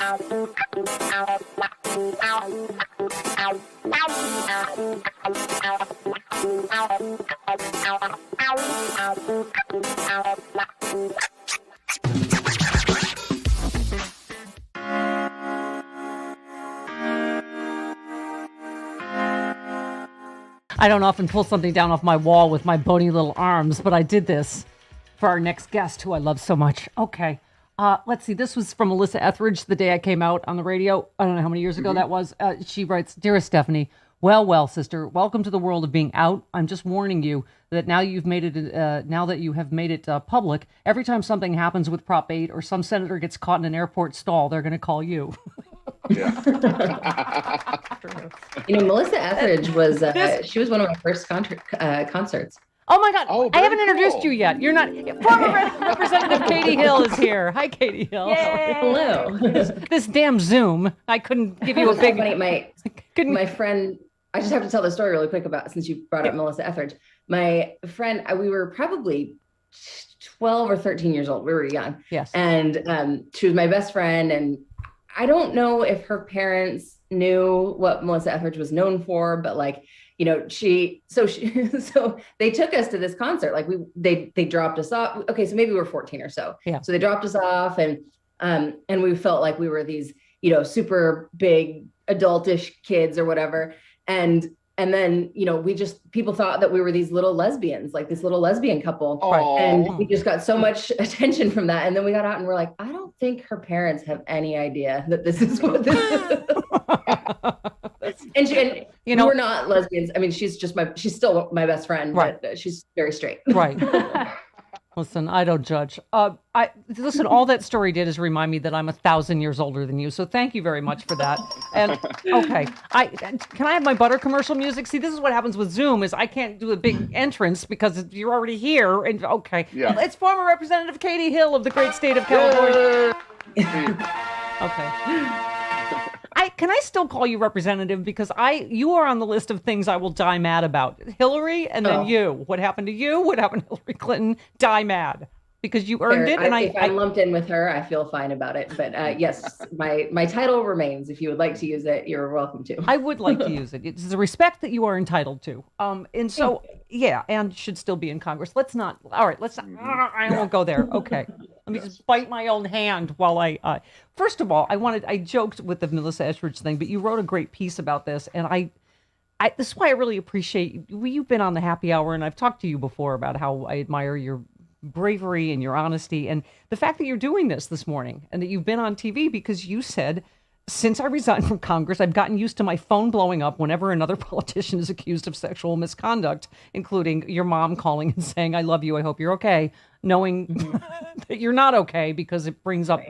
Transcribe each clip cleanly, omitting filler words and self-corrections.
I don't often pull something down off my wall with my bony little arms, but I did this for our next guest, who I love so much. Okay. Let's see. This was from Melissa Etheridge the day I came out on the radio. I don't know how many years ago that was. She writes, "Dearest Stephanie, well, sister, welcome to the world of being out. I'm just warning you that now you've made it. Now that you have made it public, every time something happens with Prop 8 or some senator gets caught in an airport stall, they're going to call you." Yeah. Melissa Etheridge was she was one of my first concerts. Oh my God! Oh, I haven't very introduced cool. you yet. You're not. Former Representative Katie Hill is here. Hi, Katie Hill. Yay. Hello. This damn Zoom. I couldn't give you a big. Funny, my friend. I just have to tell the story really quick about, since you brought up Melissa Etheridge. My friend, we were probably 12 or 13 years old. We were young. Yes. And she was my best friend, and I don't know if her parents knew what Melissa Etheridge was known for, but so they took us to this concert. Like they dropped us off. Okay, so maybe we were 14 or so. Yeah. So they dropped us off, and we felt like we were these, super big adultish kids or whatever. And then, people thought that we were these little lesbians, like this little lesbian couple. Aww. And we just got so much attention from that. And then we got out and we're like, I don't think her parents have any idea that this is what this is. And we're not lesbians. I mean, she's still my best friend, right. But she's very straight. Right. Listen, I don't judge. Listen, all that story did is remind me that I'm 1,000 years older than you. So thank you very much for that. And okay, can I have my butter commercial music? See, this is what happens with Zoom is I can't do a big entrance because you're already here. And okay, yeah. It's former Representative Katie Hill of the great state of California. Okay. Can I still call you representative? Because you are on the list of things I will die mad about. Hillary, and then you. What happened to you? What happened to Hillary Clinton? Die mad. Because you earned it. And if I'm lumped in with her, I feel fine about it. But yes, my title remains. If you would like to use it, you're welcome to. I would like to use it. It's the respect that you are entitled to. And so, yeah, and should still be in Congress. Let's not. All right, let's not. I won't go there. Okay. Let me just bite my own hand while first of all, I joked with the Melissa Etheridge thing, but you wrote a great piece about this. And this is why I really appreciate you've been on the happy hour, and I've talked to you before about how I admire your bravery and your honesty and the fact that you're doing this morning and that you've been on TV, because you said, since I resigned from Congress, I've gotten used to my phone blowing up whenever another politician is accused of sexual misconduct, including your mom calling and saying, "I love you, I hope you're okay," knowing that you're not okay, because it brings up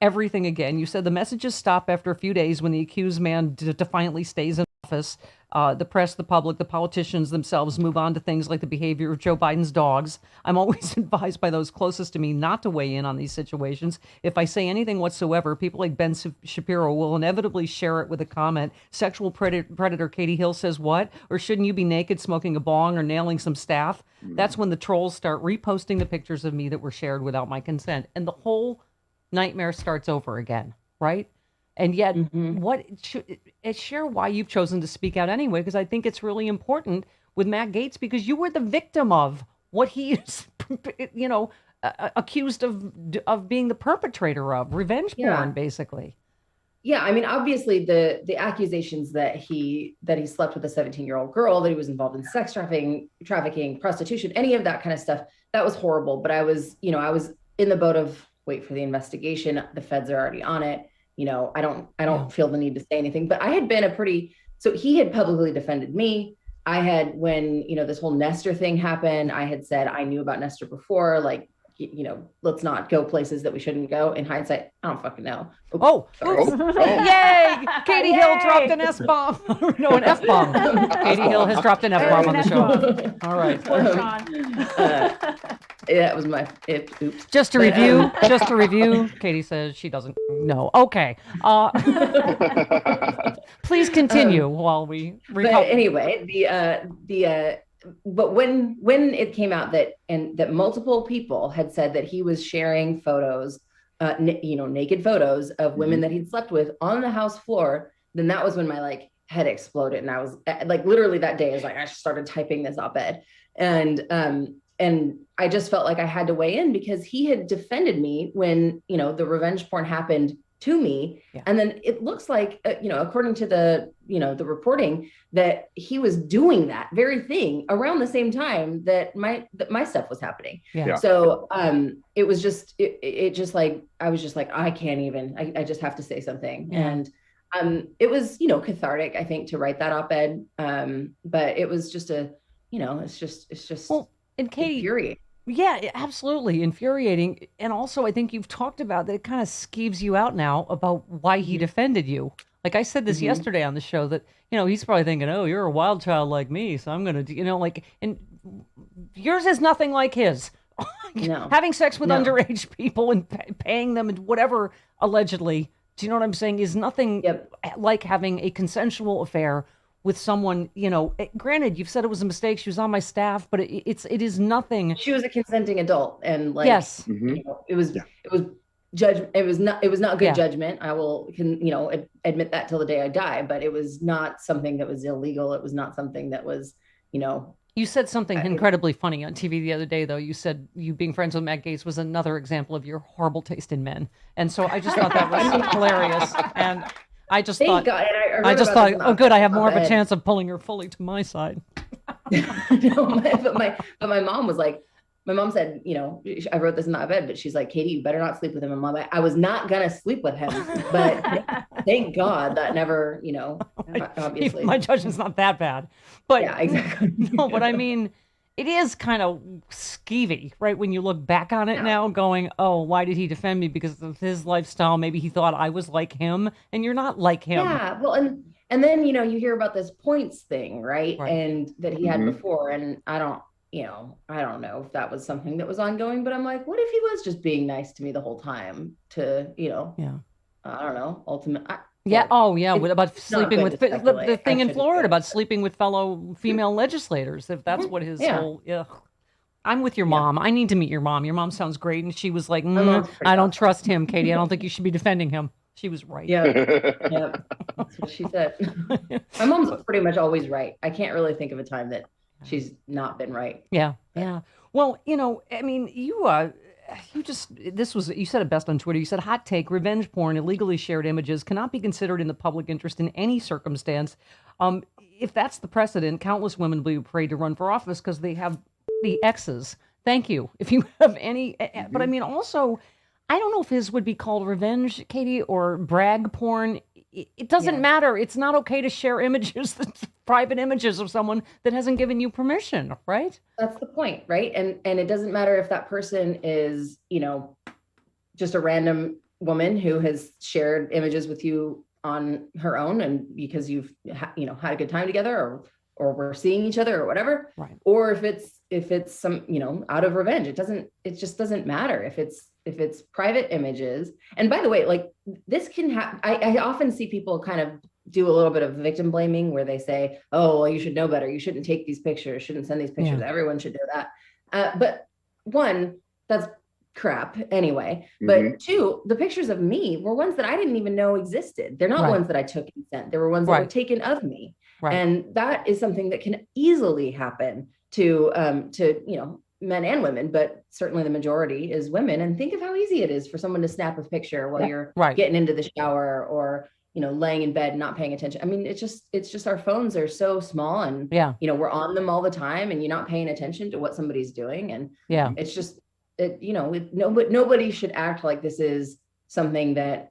everything again. You said the messages stop after a few days when the accused man defiantly stays in office. The press, the public, the politicians themselves move on to things like the behavior of Joe Biden's dogs. I'm always advised by those closest to me not to weigh in on these situations. If I say anything whatsoever, people like Ben Shapiro will inevitably share it with a comment. Sexual predator Katie Hill says what? Or shouldn't you be naked smoking a bong or nailing some staff? That's when the trolls start reposting the pictures of me that were shared without my consent. And the whole nightmare starts over again, right? And yet, share why you've chosen to speak out anyway, because I think it's really important with Matt Gaetz, because you were the victim of what he is, accused of being the perpetrator of, revenge porn, basically. Yeah, I mean, obviously the accusations that he slept with a 17-year-old girl, that he was involved in sex trafficking, prostitution, any of that kind of stuff, that was horrible. But I was in the boat of wait for the investigation. The feds are already on it. I don't feel the need to say anything, but I had been so he had publicly defended me. I had, when, this whole Nestor thing happened, I had said, I knew about Nestor before, like, let's not go places that we shouldn't go. In hindsight, I don't fucking know. Yay! Katie Hill dropped an S-bomb. No, an F-bomb. Katie Hill has dropped an F-bomb on the show. All right. Poor Sean. That was my oops. Just to review, Katie says she doesn't know. Okay. Please continue while we But anyway, but when it came out that multiple people had said that he was sharing photos naked photos of women that he'd slept with on the House floor, then that was when my like head exploded. And I was like, literally that day is like, I started typing this op-ed, and I just felt like I had to weigh in because he had defended me when, the revenge porn happened to me. Yeah. And then it looks like, according to the reporting, that he was doing that very thing around the same time that my stuff was happening. Yeah. So it was just, it just like, I was just like, I can't even, I just have to say something. Yeah. And it was, cathartic, I think, to write that op-ed. But it was just it's just Well, and Katie, infuriating. yeah, absolutely infuriating. And also, I think you've talked about that it kind of skeeves you out now about why he defended you. Like I said this yesterday on the show that, he's probably thinking, oh, you're a wild child like me. So I'm going to, and yours is nothing like his. No. Having sex with underage people and paying them and whatever, allegedly, do you know what I'm saying, is nothing like having a consensual affair with someone, granted, you've said it was a mistake. She was on my staff, but it is nothing. She was a consenting adult, and like, yes, it was judgment. It was not good judgment. I will admit that till the day I die, but it was not something that was illegal. It was not something that was, You said something incredibly funny on TV the other day, though. You said you being friends with Matt Gaetz was another example of your horrible taste in men. And so I just thought that was hilarious. And I just Thank thought, God. And I just thought, oh, good, I have more of a chance of pulling her fully to my side. but my mom was like, my mom said, I wrote this in the op-ed, but she's like, Katie, you better not sleep with him. And Mom, I was not going to sleep with him, but thank God that never, obviously. My judgment's not that bad. But yeah, exactly. No, but I mean, it is kind of skeevy, right? When you look back on it now going, oh, why did he defend me? Because of his lifestyle. Maybe he thought I was like him, and you're not like him. Yeah, well, and then, you hear about this points thing, right? And that he had before, and I don't know if that was something that was ongoing, but I'm like, what if he was just being nice to me the whole time to, I don't know, ultimately. Yeah. Oh, yeah. About sleeping with the thing in Florida about speculate. sleeping with fellow female legislators. If that's what his whole. Yeah. I'm with your mom. I need to meet your mom. Your mom sounds great, and she was like, "I don't trust him, Katie. I don't think you should be defending him." She was right. Yeah. That's what she said. My mom's pretty much always right. I can't really think of a time that she's not been right. Yeah. Yeah. Well, I mean, you said it best on Twitter. You said, hot take, revenge porn, illegally shared images cannot be considered in the public interest in any circumstance. If that's the precedent, countless women will be afraid to run for office because they have the X's. Thank you. If you have any, but I mean, also, I don't know if his would be called revenge, Katie, or brag porn. It doesn't matter. It's not okay to share images, private images of someone that hasn't given you permission, right? That's the point, right? And it doesn't matter if that person is, just a random woman who has shared images with you on her own, and because you've had a good time together, or we're seeing each other or whatever, right? Or if it's some out of revenge. It just doesn't matter if it's private images. And by the way, like, this can happen. I often see people kind of do a little bit of victim blaming where they say, oh, well, you should know better. You shouldn't take these pictures, shouldn't send these pictures. Yeah. Everyone should do that. But one, that's crap anyway. But two, the pictures of me were ones that I didn't even know existed. They're not ones that I took and sent. They were ones that were taken of me. Right. And that is something that can easily happen to men and women, but certainly the majority is women. And think of how easy it is for someone to snap a picture while you're getting into the shower, or laying in bed, not paying attention. I mean, it's just our phones are so small, and we're on them all the time, and you're not paying attention to what somebody's doing. And it's just, nobody should act like this is something that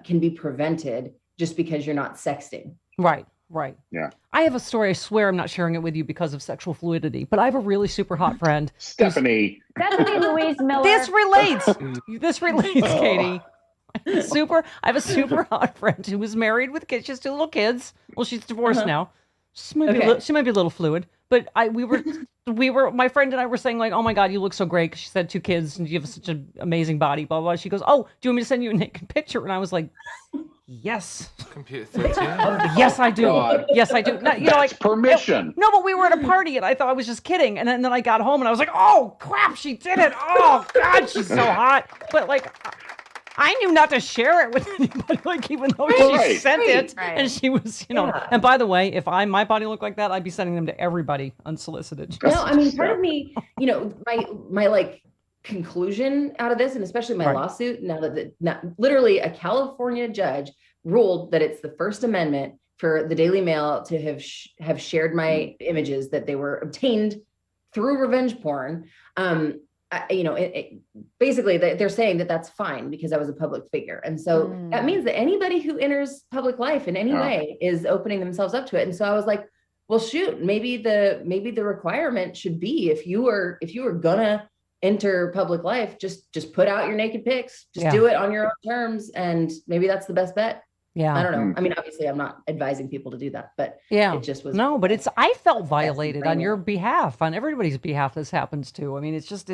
can be prevented just because you're not sexting. Right. Right. Yeah. I have a story. I swear I'm not sharing it with you because of sexual fluidity, but I have a really super hot friend. Stephanie Louise Miller. This relates, Katie. I have a super hot friend who was married with kids. She has 2 little kids. Well, she's divorced now. She might be a little fluid, but my friend and I were saying, like, oh my God, you look so great. She said 2 kids and you have such an amazing body, blah, blah. She goes, oh, do you want me to send you a naked picture? And I was like, yes. Computer 13? Yes, I do. God. Yes, I do. That's permission. No, but we were at a party and I thought I was just kidding. And then I got home and I was like, oh crap, she did it. Oh God, she's so hot. But like, I knew not to share it with anybody, like even though she sent it Right. and she was, and by the way, if my body looked like that, I'd be sending them to everybody unsolicited. No, I mean, part of me, my like conclusion out of this, and especially my lawsuit, now that literally a California judge ruled that it's the First Amendment for the Daily Mail to have shared my images that they were obtained through revenge porn. Basically they're saying that that's fine because I was a public figure. And so that means that anybody who enters public life in any way is opening themselves up to it. And so I was like, well, shoot, maybe the requirement should be if you were gonna enter public life, just put out your naked pics, just do it on your own terms. And maybe that's the best bet. Yeah. I don't know. I mean, obviously I'm not advising people to do that, but it just was. No, but I felt violated on your behalf, on everybody's behalf this happens to. I mean, it's just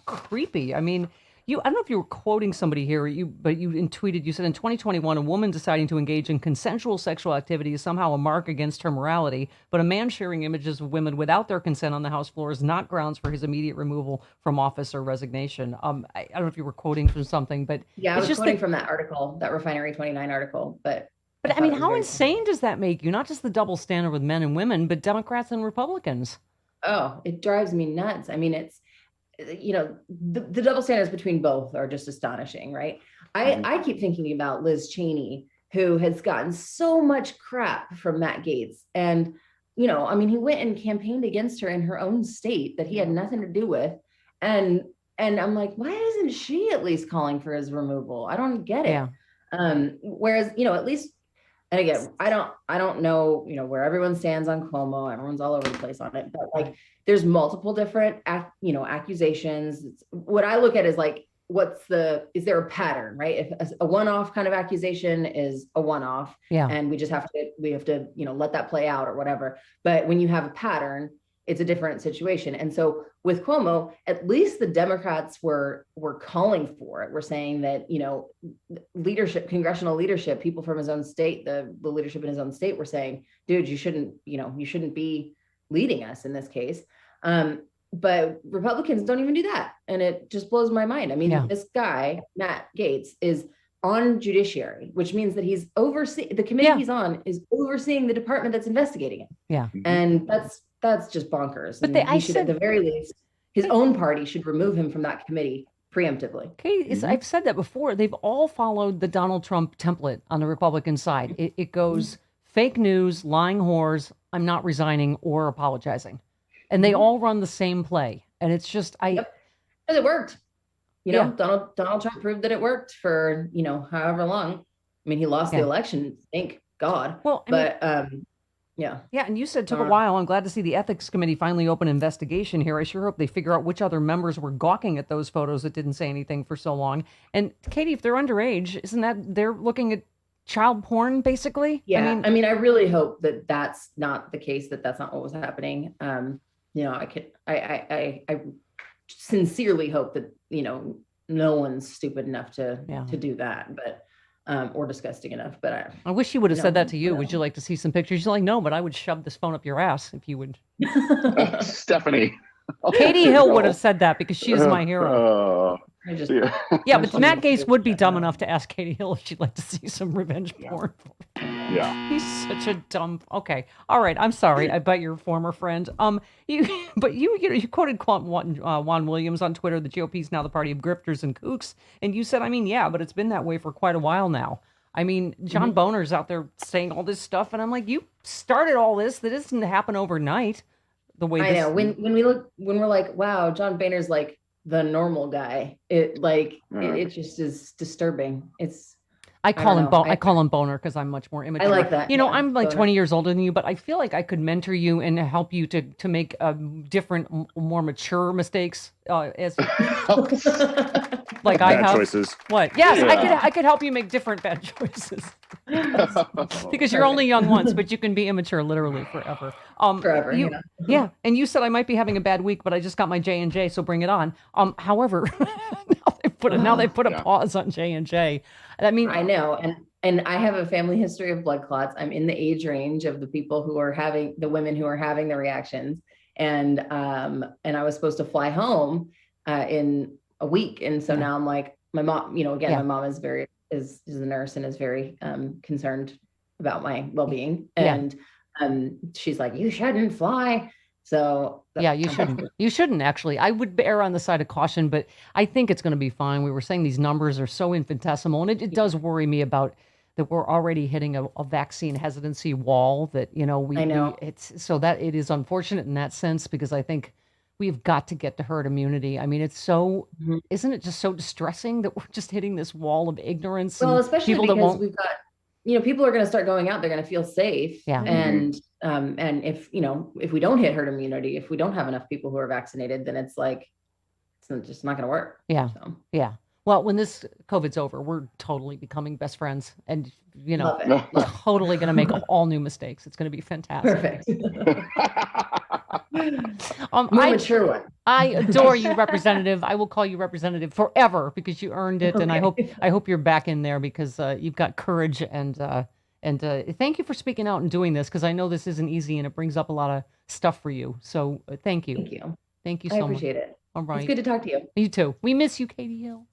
creepy. I mean, I don't know if you were quoting somebody here, but you tweeted, you said in 2021, a woman deciding to engage in consensual sexual activity is somehow a mark against her morality, but a man sharing images of women without their consent on the House floor is not grounds for his immediate removal from office or resignation. I don't know if you were quoting from something, but yeah, I was quoting from that article, that Refinery 29 article, but I mean, how insane does that make you? Not just the double standard with men and women, but Democrats and Republicans. Oh, it drives me nuts. I mean, it's, the double standards between both are just astonishing, right? I keep thinking about Liz Cheney, who has gotten so much crap from Matt Gaetz. And, I mean, he went and campaigned against her in her own state that he had nothing to do with. And I'm like, why isn't she at least calling for his removal? I don't get it. Yeah. Whereas, at least, and again, I don't know, where everyone stands on Cuomo. Everyone's all over the place on it, but like, there's multiple different, accusations. What I look at is like, is there a pattern, right? If a one-off kind of accusation is a one-off, and we have to, let that play out or whatever. But when you have a pattern, it's a different situation. And so with Cuomo, at least the Democrats were calling for it. We're saying that, leadership, congressional leadership, people from his own state, the leadership in his own state were saying, dude, you shouldn't be leading us in this case. But Republicans don't even do that. And it just blows my mind. I mean, this guy, Matt Gaetz, is on judiciary, which means that he's overseeing, the committee he's on is overseeing the department that's investigating it. Yeah. And that's just bonkers. But he should, at the very least, his own party should remove him from that committee preemptively. Okay, I've said that before. They've all followed the Donald Trump template on the Republican side. It goes fake news, lying whores, I'm not resigning or apologizing. And they all run the same play. And it's just, Because it worked. Donald Trump proved that it worked for, however long. I mean, he lost the election, thank God. Well, yeah. And you said it took a while. I'm glad to see the ethics committee finally open an investigation here. I sure hope they figure out which other members were gawking at those photos that didn't say anything for so long. And Katie, if they're underage, isn't that they're looking at child porn, basically? Yeah. I mean, I really hope that that's not the case, that's not what was happening. I sincerely hope that, no one's stupid enough to do that, but, or disgusting enough, but I wish you would have said that to you. Would you like to see some pictures? You're like, no, but I would shove this phone up your ass if you would. Stephanie. Katie Hill would have said that because she is my hero. But Matt Gaetz would be dumb enough to ask Katie Hill if she'd like to see some revenge porn. Yeah. He's such a dumb. Okay. All right. I'm sorry. I bet your former friend. You quoted Juan Williams on Twitter. The GOP is now the party of grifters and kooks. And you said, but it's been that way for quite a while now. I mean, John Boehner's out there saying all this stuff. And I'm like, you started all this. That doesn't happen overnight. The way I know when we're like, wow, John Boehner's like the normal guy. It just is disturbing. I call him Boner because I'm much more immature. I like that. I'm like Boner. 20 years older than you, but I feel like I could mentor you and help you to make different, more mature mistakes. As like bad I have choices. What? Yes, yeah. I could help you make different bad choices. Because you're only young once, but you can be immature literally forever. Forever. Yeah. And you said I might be having a bad week, but I just got my J&J, so bring it on. However, now they put a pause on J&J. I mean, I know, and I have a family history of blood clots. I'm in the age range of the people who are having the women who are having the reactions, and I was supposed to fly home in a week, and so now I'm like, my mom, again, Yeah. my mom is a nurse and is very concerned about my well-being. Yeah. And she's like, you shouldn't fly. So Yeah, you shouldn't. You shouldn't actually. I would err on the side of caution, but I think it's going to be fine. We were saying these numbers are so infinitesimal, and it does worry me about that we're already hitting a vaccine hesitancy wall that, I know. it's so that it is unfortunate in that sense because I think we've got to get to herd immunity. I mean, it's so, Mhm. isn't it just so distressing that we're just hitting this wall of ignorance Well, and especially people that because won't, we've got, people are going to start going out. They're going to feel safe. Yeah. And if we don't hit herd immunity, if we don't have enough people who are vaccinated, then it's like, it's just not going to work. Yeah. So, Yeah. Well, when this COVID's over, we're totally becoming best friends and, love it. Love it. totally going to make all new mistakes. It's going to be fantastic. Perfect. More mature one. I adore you, Representative. I will call you Representative forever because you earned it, and I hope you're back in there because you've got courage and thank you for speaking out and doing this because I know this isn't easy and it brings up a lot of stuff for you. So thank you. Thank you. Thank you I so much. appreciate it. All right. It's good to talk to you. You too. We miss you, Katie Hill.